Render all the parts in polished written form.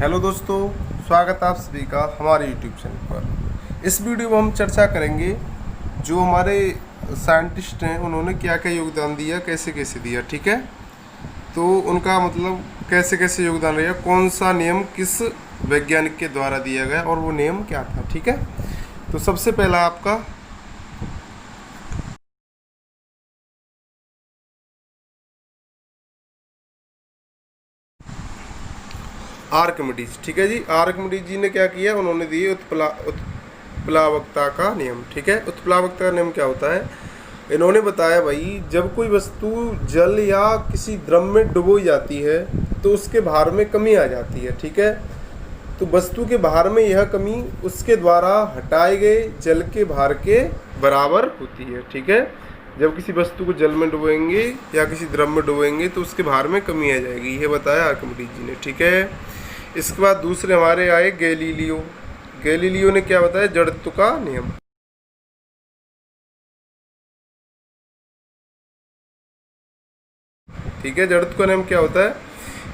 Hello दोस्तों, स्वागत है आप सभी का हमारे यूट्यूब चैनल पर। इस वीडियो में हम चर्चा करेंगे जो हमारे साइंटिस्ट हैं उन्होंने क्या क्या योगदान दिया, कैसे कैसे दिया। ठीक है, तो उनका मतलब कैसे कैसे योगदान रहा, कौन सा नियम किस वैज्ञानिक के द्वारा दिया गया और वो नियम क्या था। ठीक है, तो सबसे पहला आपका आर्किमिडीज। ठीक है जी, आर्किमिडीज जी ने क्या किया, उन्होंने दिए उत्प्लावकता का नियम। ठीक है, उत्प्लावकता का नियम क्या होता है, इन्होंने बताया भाई जब कोई वस्तु जल या किसी द्रव में डुबोई जाती है तो उसके भार में कमी आ जाती है। ठीक है, तो वस्तु के भार में यह कमी उसके द्वारा हटाए गए जल के भार के बराबर होती है। ठीक है, जब किसी वस्तु को जल में डुबोएंगे या किसी द्रव में डुबोएंगे तो उसके भार में कमी आ जाएगी, यह बताया आर्किमिडीज जी ने। ठीक है, इसके बाद दूसरे हमारे आए गैलीलियो। गैलीलियो ने क्या बताया, जड़त्व का नियम। ठीक है, जड़त्व का नियम क्या होता है,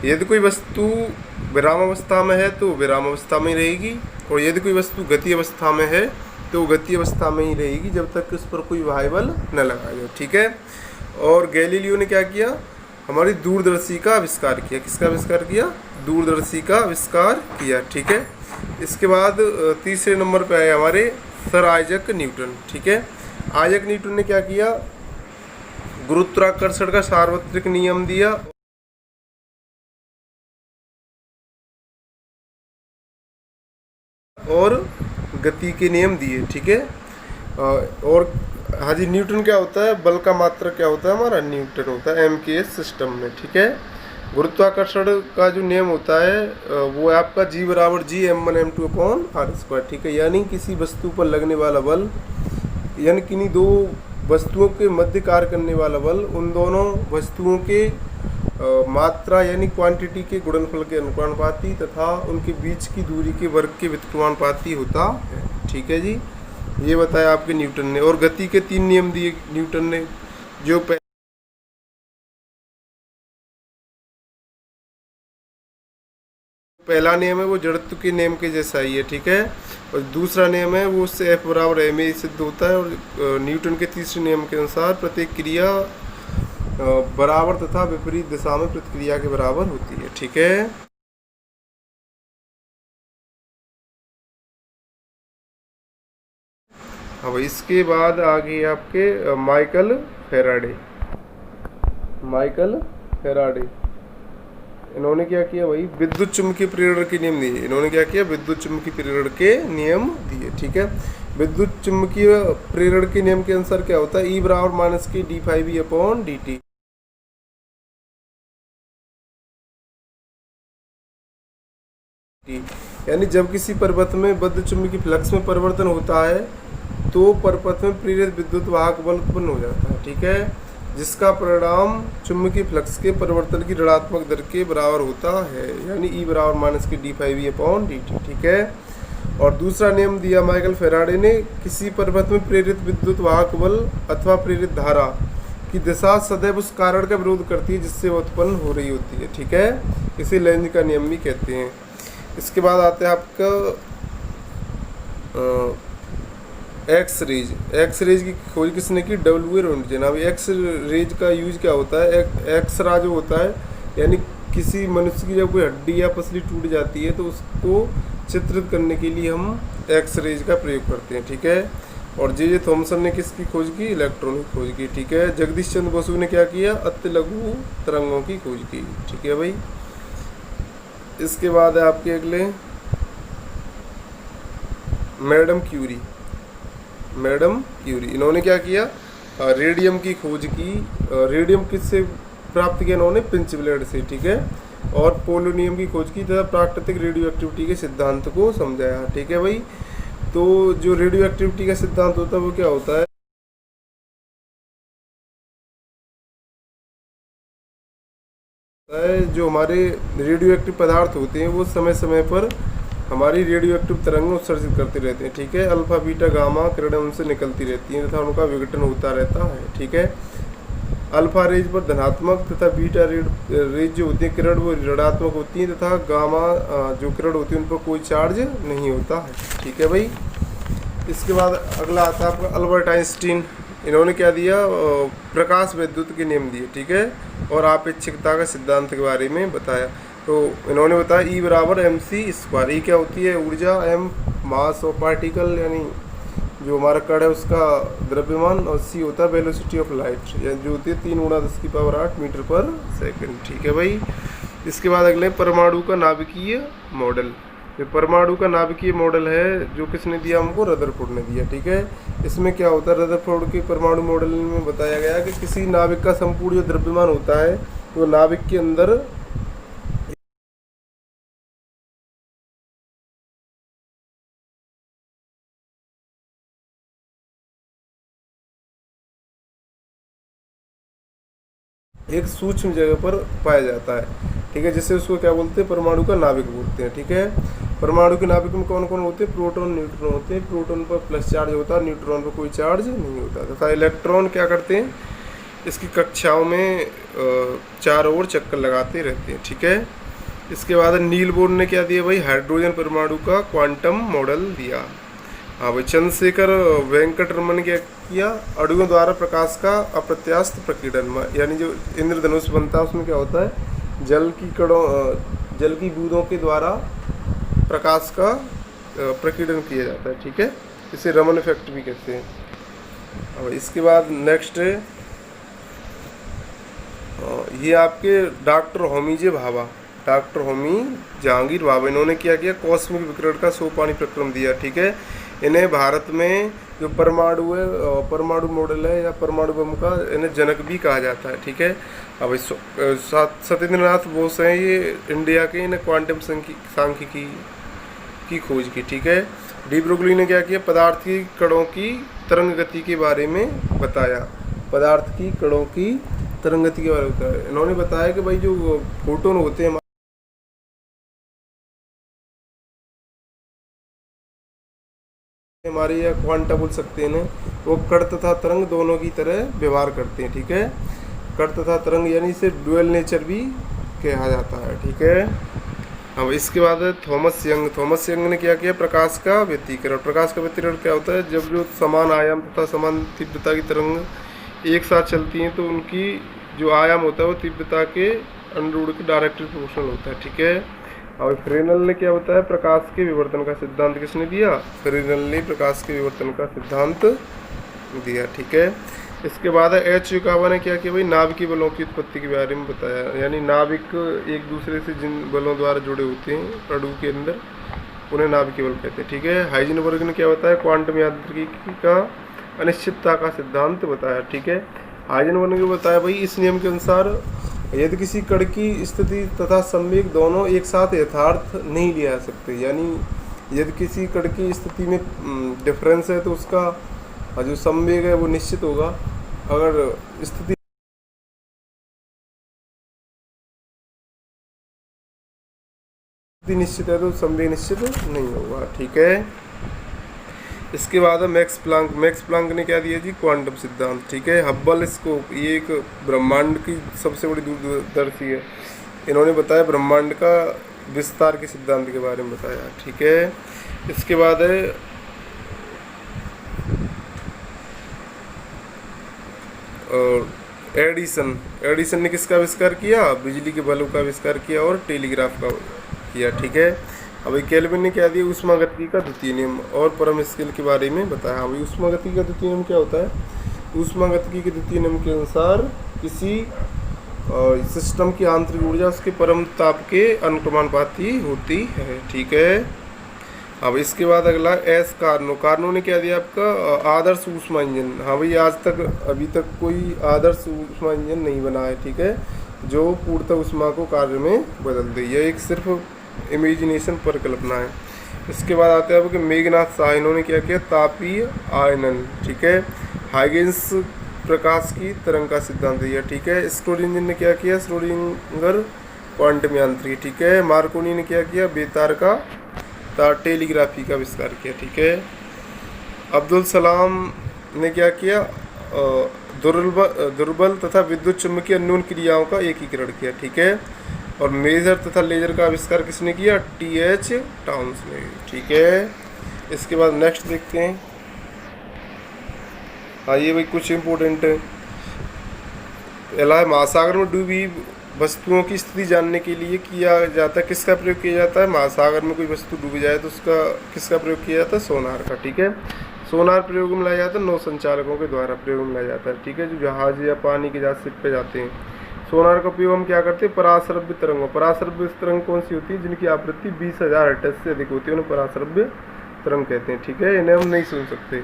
यदि कोई वस्तु विराम अवस्था में है तो विराम अवस्था में ही रहेगी, और यदि कोई वस्तु गति अवस्था में है तो गति अवस्था में ही रहेगी जब तक उस पर कोई वाह्य बल न लगाया जाए। ठीक है, और गैलीलियो ने क्या किया, हमारी दूरदर्शी का आविष्कार किया। किसका आविष्कार किया, दूरदर्शी का आविष्कार किया। ठीक है, इसके बाद तीसरे नंबर पे आए हमारे सर आइजक न्यूटन। ठीक है, आइजक न्यूटन ने क्या किया, गुरुत्वाकर्षण का सार्वत्रिक नियम दिया और गति के नियम दिए। ठीक है, और हाँ जी, न्यूटन क्या होता है, बल का मात्रक क्या होता है, हमारा न्यूटन होता है एमकेएस सिस्टम में। ठीक है, गुरुत्वाकर्षण का जो नियम होता है वो आपका G=G m1m2/r²। ठीक है, यानी किसी वस्तु पर लगने वाला बल, यानी किन्हीं दो वस्तुओं के मध्य कार्य करने वाला बल उन दोनों वस्तुओं के मात्रा यानी क्वांटिटी के गुणनफल के अनुपाती तथा उनके बीच की दूरी के वर्ग के व्युत्क्रमानुपाती होता है। ठीक है जी, ये बताया आपके न्यूटन ने। और गति के 3 नियम दिए न्यूटन ने। जो पहला नियम है वो जड़त्व के नियम के जैसा ही है। ठीक है, और दूसरा नियम है वो उससे F=ma सिद्ध होता है, और न्यूटन के तीसरे नियम के अनुसार प्रत्येक क्रिया बराबर तथा विपरीत दिशा में प्रतिक्रिया के बराबर होती है। ठीक है, अब इसके बाद आगे आपके माइकल फेराडे। माइकल फेराडे इन्होंने क्या किया भाई, विद्युत चुम्बकीय प्रेरण के नियम दिए। इन्होंने क्या किया, विद्युत चुम्बकीय प्रेरण के नियम दिए। ठीक है, विद्युत चुम्बकीय प्रेरण के नियम के अनुसार क्या होता है, E=-d∅v/dt। यानी जब किसी परपथ में बद्ध चुम्बकीय फ्लक्स में परिवर्तन होता है तो परपथ में प्रेरित विद्युत वाहक बल उत्पन्न हो जाता है। ठीक है, जिसका परिणाम चुम्बकीय फ्लक्स के परिवर्तन की ऋणात्मक दर के बराबर होता है, यानी E=-d∅v/dt। ठीक है, और दूसरा नियम दिया माइकल फेराडे ने, किसी परपथ में प्रेरित विद्युत वाहक बल अथवा प्रेरित धारा की दिशा सदैव उस कारण का विरोध करती है जिससे वह उत्पन्न हो रही होती है। ठीक है, इसे लेंज का नियम भी कहते हैं। इसके बाद आते हैं आपका एक्स रेज। एक्स रेज की खोज किसने की, W. रोंटगेन। अब एक्स रेज का यूज क्या होता है, एक्सरा जो होता है, यानी किसी मनुष्य की जब कोई हड्डी या पसली टूट जाती है तो उसको चित्रित करने के लिए हम एक्स रेज का प्रयोग करते हैं। ठीक है, और जे थॉमसन ने किसकी खोज की, इलेक्ट्रॉन की खोज की। ठीक है, जगदीश चंद्र बसु ने क्या किया, अति लघु तरंगों की खोज की। ठीक है भाई, इसके बाद है आपके अगले मैडम क्यूरी। मैडम क्यूरी इन्होंने क्या किया, रेडियम की खोज की। रेडियम किससे प्राप्त किया, इन्होंने प्रिंसिपलेट से। ठीक है, और पोलोनियम की खोज की तथा प्राकृतिक रेडियो एक्टिविटी के सिद्धांत को समझाया। ठीक है भाई, तो जो रेडियो एक्टिविटी का सिद्धांत होता है वो क्या होता है, जो हमारे रेडियो एक्टिव पदार्थ होते हैं वो समय समय पर हमारी रेडियो एक्टिव तरंग उत्सर्जित करते रहते हैं। ठीक है, अल्फा बीटा गामा किरणें उनसे निकलती रहती हैं तथा उनका विघटन होता रहता है। ठीक है, अल्फा रेज पर धनात्मक तथा बीटा रेज जो होती है किरण वो ऋणात्मक होती हैं, तथा गामा जो किरण होती है उन पर कोई चार्ज नहीं होता है। ठीक है भाई। इसके बाद अगला आता है आपका अल्बर्ट आइंस्टीन। इन्होंने क्या दिया, प्रकाश विद्युत के नियम दिए। ठीक है, और आपेक्षिकता का सिद्धांत के बारे में बताया। तो इन्होंने बताया ई बराबर एम सी स्क्वायर। ई क्या होती है, ऊर्जा, एम मास ऑफ पार्टिकल यानी जो हमारा कण है उसका द्रव्यमान, और सी होता है वेलोसिटी ऑफ लाइट जो होती है 3 × 10⁸ मीटर पर सेकंड। ठीक है भाई। इसके बाद अगले परमाणु का नाभिकीय मॉडल। ये परमाणु का नाभिकीय मॉडल है जो किसने दिया हमको, रदरफोर्ड ने दिया। ठीक है, इसमें क्या होता है, रदरफोर्ड के परमाणु मॉडल में बताया गया कि किसी नाभिक का संपूर्ण जो द्रव्यमान होता है वो नाभिक के अंदर एक सूक्ष्म जगह पर पाया जाता है। ठीक है, जिससे उसको क्या बोलते हैं, परमाणु का नाभिक बोलते हैं। ठीक है, परमाणु के नाभिक में कौन कौन होते हैं, प्रोटॉन न्यूट्रॉन होते हैं। प्रोटॉन पर प्लस चार्ज होता है, न्यूट्रॉन पर कोई चार्ज नहीं होता। तथा इलेक्ट्रॉन क्या करते हैं, इसकी कक्षाओं में चारों ओर चक्कर लगाते रहते हैं। ठीक है, इसके बाद नील बोर ने क्या दिया भाई, हाइड्रोजन परमाणु का क्वांटम मॉडल दिया। हाँ भाई, चंद्रशेखर वेंकट रमन ने क्या किया, अणुओं द्वारा प्रकाश का अप्रत्यास्थ प्रकीर्णन, यानी जो इंद्रधनुष बनता है उसमें क्या होता है, जल की बूंदों के द्वारा प्रकाश का प्रकीर्णन किया जाता है। ठीक है, इसे रमन इफेक्ट भी कहते हैं। अब इसके बाद नेक्स्ट ये आपके डॉक्टर होमीजे भाभा, डॉक्टर होमी जहांगीर भाभा, इन्होंने क्या किया, कॉस्मिक विकिरण का सोपानी प्रक्रम दिया। ठीक है, इन्हें भारत में जो परमाणु है, परमाणु मॉडल है या परमाणु बम का इन्हें जनक भी कहा जाता है। ठीक है, अब सत्येंद्रनाथ बोस हैं ये इंडिया के, इन्हें क्वांटम सांख्यिकी की खोज की। ठीक है, डी ब्रोगली ने क्या किया, पदार्थ की कणों की तरंग गति के बारे में बताया। पदार्थ की कणों की तरंग गति के बारे में बताया। इन्होंने बताया कि भाई जो फोटोन होते हैं हमारे, या क्वांटा बोल सकते हैं, वो कण तथा तरंग दोनों की तरह व्यवहार करते हैं। ठीक है, कण तथा तरंग यानी इसे डुअल नेचर भी कहा जाता है। ठीक है, अब इसके बाद थॉमस यंग। थॉमस यंग ने क्या किया, प्रकाश का व्यतिकरण। प्रकाश का व्यतिकरण क्या होता है, जब जो समान आयाम तथा समान तीव्रता की तरंग एक साथ चलती हैं तो उनकी जो आयाम होता है वो तीव्रता के अनुरूप के डायरेक्टली प्रोपोर्शनल होता है। ठीक है, और फ्रेनल ने क्या बताया, प्रकाश के विवर्तन का सिद्धांत किसने दिया, फ्रेनल ने प्रकाश के विवर्तन का सिद्धांत दिया। ठीक है, इसके बाद एच युकावा ने क्या किया भाई, नाभिकीय बलों की उत्पत्ति के बारे में बताया। यानी नाभिक एक दूसरे से जिन बलों द्वारा जुड़े होते हैं अणु के अंदर उन्हें नाभिकीय बल कहते हैं। ठीक है, हाइजेनबर्ग ने क्या बताया, क्वांटम यांत्रिकी का अनिश्चितता का सिद्धांत बताया। ठीक है, हाइजेनबर्ग ने बताया भाई, इस नियम के अनुसार यदि किसी कण की स्थिति तथा संवेग दोनों एक साथ यथार्थ नहीं लिया जा सकते, यानी यदि किसी कण की स्थिति में डिफरेंस है तो उसका जो संवेग है वो निश्चित होगा। अगर स्थिति निश्चित है तो संवेग निश्चित नहीं होगा। ठीक है, इसके बाद है मैक्स प्लांक। मैक्स प्लांक ने क्या दिया जी, क्वांटम सिद्धांत। ठीक है, हब्बल स्कोप, ये एक ब्रह्मांड की सबसे बड़ी दूरदर्शी है। इन्होंने बताया ब्रह्मांड का विस्तार के सिद्धांत के बारे में बताया। ठीक है, इसके बाद है एडिसन। एडिसन ने किसका आविष्कार किया, बिजली के बल्ब का आविष्कार किया और टेलीग्राफ का किया। ठीक है, अभी केल्विन ने क्या दिया, ऊष्मागतिकी का द्वितीय नियम और परम स्केल के बारे में बताया। अभी ऊष्मागतिकी का द्वितीय नियम क्या होता है, ऊष्मागतिकी के द्वितीय नियम के अनुसार किसी सिस्टम की आंतरिक ऊर्जा उसके परम ताप के अनुक्रमानुपाती होती है। ठीक है, अब इसके बाद अगला एस कार्नो। कार्नो ने क्या दिया आपका, आदर्श ऊष्मा इंजन। हाँ भाई, अभी तक कोई आदर्श ऊष्मा इंजन नहीं बना है। ठीक है, जो पूर्णतः ऊष्मा को कार्य में बदल दे, यह एक सिर्फ इमेजिनेशन पर कल्पना है। इसके बाद आते हैं आपके मेघनाथ शाह। इन्होंने क्या किया, तापीय आयनन। ठीक है, हाइगेंस प्रकाश की तरंग का सिद्धांत दिया। ठीक है, स्क्रोडिंगर ने क्या किया, स्क्रोडिंगर क्वांटम यांत्रिकी। ठीक है, मार्कोनी ने क्या किया, बेतार का टेलीग्राफी का आविष्कार किया। ठीक है, अब्दुल सलाम ने क्या किया, दुर्बल तथा विद्युत चुम्बकीय अन्योन क्रियाओं का एकीकरण किया, ठीक है। और मेजर तथा लेजर का आविष्कार किसने किया? टी.एच. टाउन्स ने, ठीक है। इसके बाद नेक्स्ट देखते हैं। आइए भाई कुछ इम्पोर्टेंट महासागर में डूबी वस्तुओं की स्थिति जानने के लिए किया जाता है, किसका प्रयोग किया जाता है? महासागर में कोई वस्तु डूब जाए तो उसका किसका प्रयोग किया जाता है? सोनार का, ठीक है। सोनार प्रयोग में लाया जाता है नौ संचालकों के द्वारा प्रयोग में लाया जाता है, ठीक है, जो जहाज या पानी के जहाज शिप पे जाते हैं। सोनार का उपयोग हम क्या करते हैं? पराश्रव्य तरंगों, पराश्रव्य तरंग कौन सी होती है? जिनकी आवृत्ति 20,000 हर्ट्ज से अधिक होती है, उन्हें पराश्रव्य तरंग कहते हैं, ठीक है। इन्हें हम नहीं सुन सकते।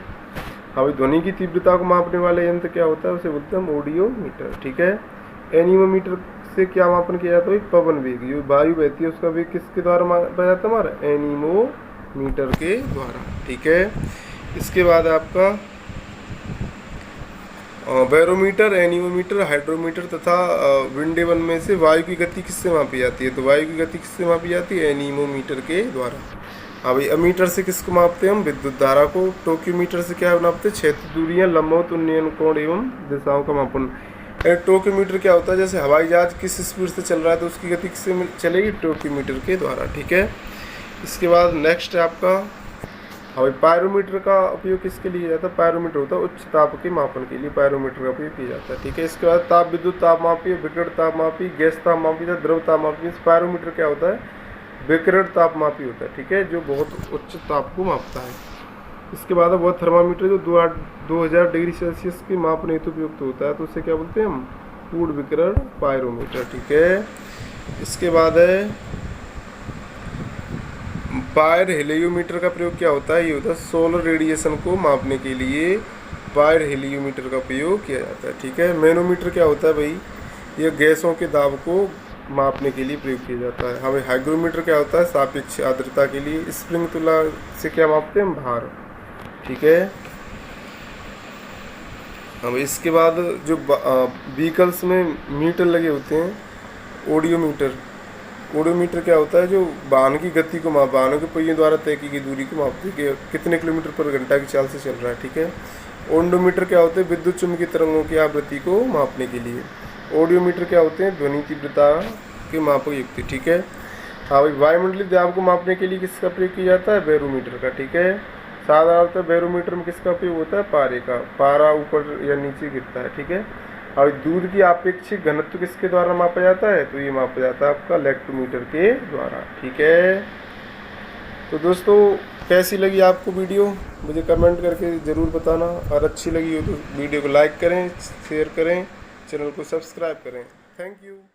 हाँ भाई, ध्वनि की तीव्रता को मापने वाले यंत्र क्या होता है? उसे बोलते हैं ऑडियोमीटर, ठीक है। एनीमोमीटर से क्या मापन किया जाता है? पवन वेग, जो वायु बहती है उसका वेग किसके द्वारा मापा जाता है? हमारा एनीमोमीटर के द्वारा, ठीक है। इसके बाद आपका बैरोमीटर, एनीमोमीटर, हाइड्रोमीटर तथा विंडेवन में से वायु की गति किससे मापी जाती है? तो वायु की गति किससे मापी जाती है? एनीमोमीटर के द्वारा। हाँ भाई, अमीटर से किसको मापते हैं हम? विद्युत धारा को। टोक्योमीटर से क्या नापते हैं? क्षेत्र, दूरियां, लंबवत, उन्नयन कोण एवं दिशाओं का मापन। टोक्योमीटर क्या होता है? जैसे हवाई जहाज किस स्पीड से चल रहा है तो उसकी गति किससे चलेगी? टोक्योमीटर के द्वारा, ठीक है। इसके बाद नेक्स्ट है आपका भाई पायरोमीटर का उपयोग किसके लिए जाता है? पायरोमीटर होता है उच्च ताप के मापन के लिए पायरोमीटर का उपयोग किया जाता है, ठीक है। इसके बाद ताप विद्युत तापमापी, विकिरण तापमापी, गैस तापमापी तथा द्रव तापमापी। पायरोमीटर क्या होता है? विकिरण तापमापी होता है, ठीक है, जो बहुत उच्च ताप को मापता है। इसके बाद वह थर्मामीटर जो 2000 डिग्री सेल्सियस की मापन हेतु उपयुक्त होता है, तो उसे क्या बोलते हैं हम? पूर्ण विकिरण पायरोमीटर, ठीक है। इसके बाद है बायर हेलियोमीटर का प्रयोग क्या होता है? ये होता है सोलर रेडिएशन को मापने के लिए बायर हेलियोमीटर का प्रयोग किया जाता है, ठीक है। मैनोमीटर क्या होता है भाई? ये गैसों के दाब को मापने के लिए प्रयोग किया जाता है। हमें हाइग्रोमीटर क्या होता है? सापेक्ष आर्द्रता के लिए। स्प्रिंग तुला से क्या मापते हैं? भार, ठीक है। हम इसके बाद जो व्हीकल्स में मीटर लगे होते हैं, ऑडियोमीटर। ऑडियोमीटर क्या होता है? जो वाहन की गति को वाहनों के पहियों द्वारा तय की गई दूरी को मापते हैं कि कितने किलोमीटर पर घंटा की चाल से चल रहा है, ठीक है। ओडोमीटर क्या होते हैं? विद्युत चुम्बकीय तरंगों की आवृत्ति को मापने के लिए। ऑडियोमीटर क्या होते हैं? ध्वनि तीव्रता के मापक युक्ति, ठीक है। हाँ भाई, वायुमंडलीय दाब को मापने के लिए किसका प्रयोग किया जाता है? बैरोमीटर का, ठीक है। साधारणतः बैरोमीटर में किसका उपयोग होता है? पारे का। पारा ऊपर या नीचे गिरता है, ठीक है। और दूध की आपेक्षिक घनत्व किसके द्वारा मापा जाता है? तो ये मापा जाता है आपका लैक्टोमीटर के द्वारा, ठीक है। तो दोस्तों, कैसी लगी आपको वीडियो? मुझे कमेंट करके ज़रूर बताना, और अच्छी लगी हो तो वीडियो को लाइक करें, शेयर करें, चैनल को सब्सक्राइब करें। Thank you.